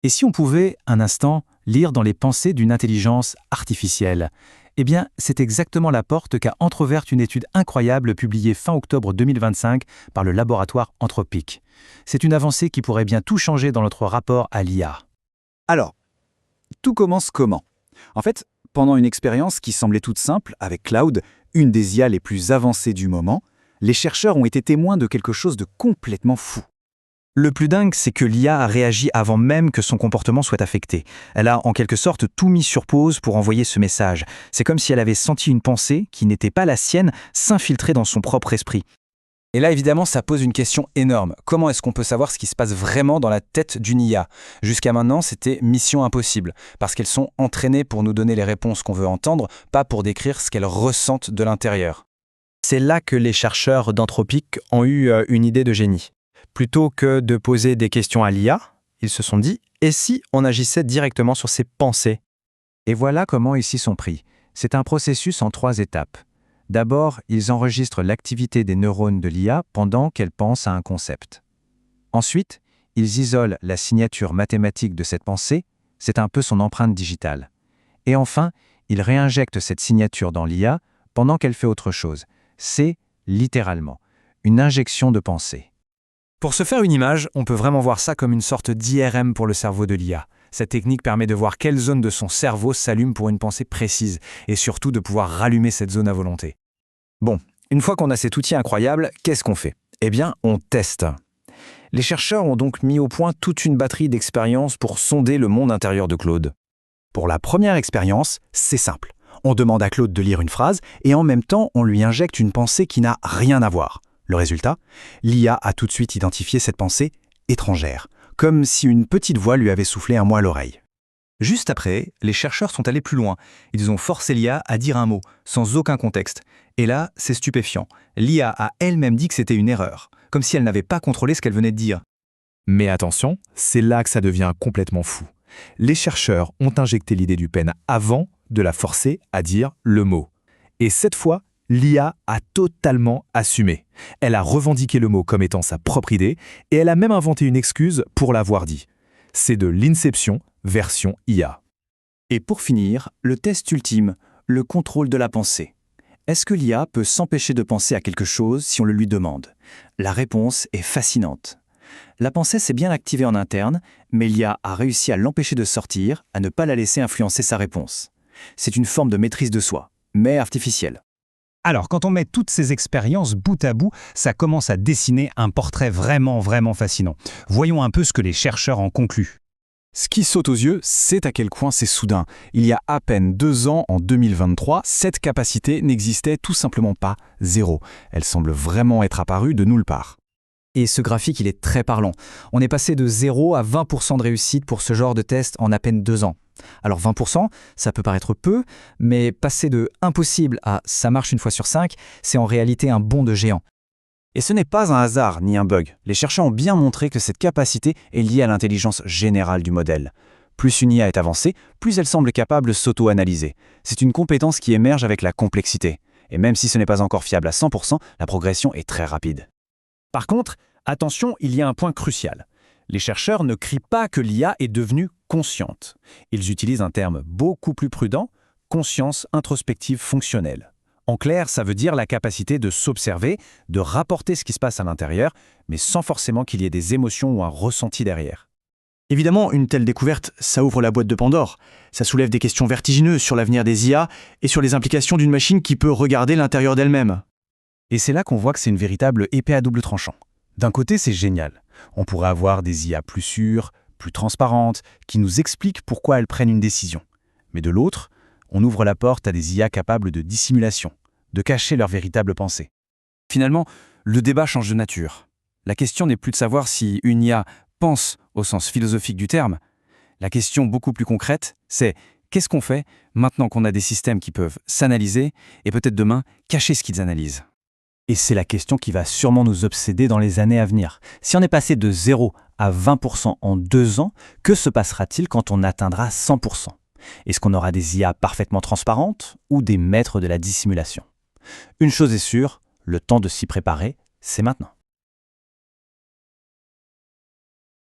Et si on pouvait, un instant, lire dans les pensées d'une intelligence artificielle? Eh bien, c'est exactement la porte qu'a entr'ouverte une étude incroyable publiée fin octobre 2025 par le laboratoire Anthropic. C'est une avancée qui pourrait bien tout changer dans notre rapport à l'IA. Alors, tout commence comment? En fait, pendant une expérience qui semblait toute simple avec Cloud, une des IA les plus avancées du moment, les chercheurs ont été témoins de quelque chose de complètement fou. Le plus dingue, c'est que l'IA a réagi avant même que son comportement soit affecté. Elle a en quelque sorte tout mis sur pause pour envoyer ce message. C'est comme si elle avait senti une pensée, qui n'était pas la sienne, s'infiltrer dans son propre esprit. Et là, évidemment, ça pose une question énorme. Comment est-ce qu'on peut savoir ce qui se passe vraiment dans la tête d'une IA? Jusqu'à maintenant, c'était mission impossible, parce qu'elles sont entraînées pour nous donner les réponses qu'on veut entendre, pas pour décrire ce qu'elles ressentent de l'intérieur. C'est là que les chercheurs d'Anthropic ont eu une idée de génie. Plutôt que de poser des questions à l'IA, ils se sont dit « et si on agissait directement sur ses pensées ?» Et voilà comment ils s'y sont pris. C'est un processus en 3 étapes. D'abord, ils enregistrent l'activité des neurones de l'IA pendant qu'elle pense à un concept. Ensuite, ils isolent la signature mathématique de cette pensée, c'est un peu son empreinte digitale. Et enfin, ils réinjectent cette signature dans l'IA pendant qu'elle fait autre chose. C'est, littéralement, une injection de pensée. Pour se faire une image, on peut vraiment voir ça comme une sorte d'IRM pour le cerveau de l'IA. Cette technique permet de voir quelle zone de son cerveau s'allume pour une pensée précise, et surtout de pouvoir rallumer cette zone à volonté. Bon, une fois qu'on a cet outil incroyable, qu'est-ce qu'on fait? Eh bien, on teste. Les chercheurs ont donc mis au point toute une batterie d'expériences pour sonder le monde intérieur de Claude. Pour la première expérience, c'est simple. On demande à Claude de lire une phrase et en même temps, on lui injecte une pensée qui n'a rien à voir. Le résultat, l'IA a tout de suite identifié cette pensée étrangère, comme si une petite voix lui avait soufflé un mot à l'oreille. Juste après, les chercheurs sont allés plus loin. Ils ont forcé l'IA à dire un mot, sans aucun contexte. Et là, c'est stupéfiant. L'IA a elle-même dit que c'était une erreur, comme si elle n'avait pas contrôlé ce qu'elle venait de dire. Mais attention, c'est là que ça devient complètement fou. Les chercheurs ont injecté l'idée du pen avant de la forcer à dire le mot. Et cette fois, l'IA a totalement assumé. Elle a revendiqué le mot comme étant sa propre idée et elle a même inventé une excuse pour l'avoir dit. C'est de l'inception version IA. Et pour finir, le test ultime, le contrôle de la pensée. Est-ce que l'IA peut s'empêcher de penser à quelque chose si on le lui demande? La réponse est fascinante. La pensée s'est bien activée en interne, mais l'IA a réussi à l'empêcher de sortir, à ne pas la laisser influencer sa réponse. C'est une forme de maîtrise de soi, mais artificielle. Alors, quand on met toutes ces expériences bout à bout, ça commence à dessiner un portrait vraiment fascinant. Voyons un peu ce que les chercheurs en concluent. Ce qui saute aux yeux, c'est à quel point c'est soudain. Il y a à peine 2 ans, en 2023, cette capacité n'existait tout simplement pas, zéro. Elle semble vraiment être apparue de nulle part. Et ce graphique, il est très parlant. On est passé de 0 à 20% de réussite pour ce genre de test en à peine 2 ans. Alors 20%, ça peut paraître peu, mais passer de impossible à ça marche une fois sur 5, c'est en réalité un bond de géant. Et ce n'est pas un hasard ni un bug. Les chercheurs ont bien montré que cette capacité est liée à l'intelligence générale du modèle. Plus une IA est avancée, plus elle semble capable de s'auto-analyser. C'est une compétence qui émerge avec la complexité. Et même si ce n'est pas encore fiable à 100%, la progression est très rapide. Par contre, attention, il y a un point crucial. Les chercheurs ne crient pas que l'IA est devenue consciente. Ils utilisent un terme beaucoup plus prudent, conscience introspective fonctionnelle. En clair, ça veut dire la capacité de s'observer, de rapporter ce qui se passe à l'intérieur, mais sans forcément qu'il y ait des émotions ou un ressenti derrière. Évidemment, une telle découverte, ça ouvre la boîte de Pandore. Ça soulève des questions vertigineuses sur l'avenir des IA et sur les implications d'une machine qui peut regarder l'intérieur d'elle-même. Et c'est là qu'on voit que c'est une véritable épée à double tranchant. D'un côté, c'est génial. On pourrait avoir des IA plus sûres, plus transparentes, qui nous expliquent pourquoi elles prennent une décision. Mais de l'autre, on ouvre la porte à des IA capables de dissimulation, de cacher leur véritable pensée. Finalement, le débat change de nature. La question n'est plus de savoir si une IA pense au sens philosophique du terme. La question beaucoup plus concrète, c'est qu'est-ce qu'on fait maintenant qu'on a des systèmes qui peuvent s'analyser et peut-être demain cacher ce qu'ils analysent? Et c'est la question qui va sûrement nous obséder dans les années à venir. Si on est passé de 0 à 20% en 2 ans, que se passera-t-il quand on atteindra 100%? Est-ce qu'on aura des IA parfaitement transparentes ou des maîtres de la dissimulation? Une chose est sûre, le temps de s'y préparer, c'est maintenant.